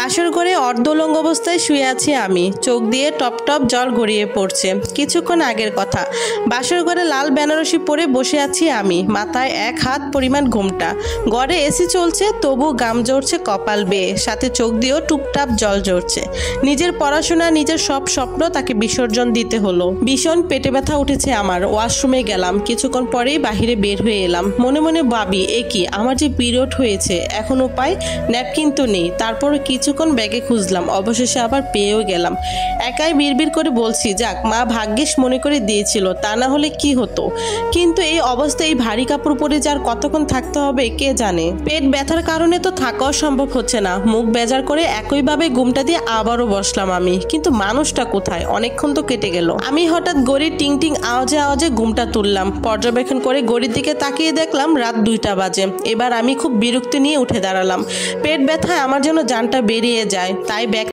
বাসর ঘরে অর্ধলঙ্গ অবস্থায় শুয়ে আছি আমি, চোখ দিয়ে টপ টপ জল গড়িয়ে পড়ছে। কিছুক্ষণ আগের কথা, বাসর ঘরে লাল বেনারসি পরে বসে আছি আমি, মাথায় এক হাত পরিমাণ ঘোমটা, ঘরে এসি চলছে, তবু গাম জ্বরছে কপাল বেয়ে, সাথে চোখ দিয়েও টুপটাপ জল জ্বরছে। নিজের পড়াশোনা, নিজের সব স্বপ্ন তাকে বিসর্জন দিতে হলো। ভীষণ পেটে ব্যথা উঠেছে আমার, ওয়াশরুমে গেলাম, কিছুক্ষণ পরেই বাহিরে বের হয়ে এলাম। মনে মনে ভাবি, এ কি, আমার যে পিরিয়ড হয়েছে, এখন উপায়, ন্যাপকিন তো নেই। তারপর কিছুক্ষণ ব্যাগে খুঁজলাম, অবশেষে আবার পেয়েও গেলাম। একাই বিড়বিড় করে বলছি, যাক মা ভাগ্যিস মনে করে দিয়েছিল, তা না হলে কি হতো। কিন্তু এই অবস্থায় এই ভারী কাপড় পরে যার কতক্ষণ থাকতে হবে কে জানে। পেট ব্যথার কারণে তো থাকাও সম্ভব হচ্ছে না। মুখ বেজার করে একইভাবে ঘুমটা দিয়ে আবারও বসলাম আমি, কিন্তু মানুষটা কোথায়? অনেকক্ষণ তো কেটে গেল। আমি হঠাৎ ঘড়ির টিং টিং আওয়াজে আওয়াজে ঘুমটা তুললাম, পর্যবেক্ষণ করে ঘড়ির দিকে তাকিয়ে দেখলাম রাত 2টা বাজে। এবার আমি খুব বিরক্তি নিয়ে উঠে দাঁড়ালাম। পেট ব্যথায় আমার যেন জানটা বেরিয়ে যায়, তাই ব্যাগ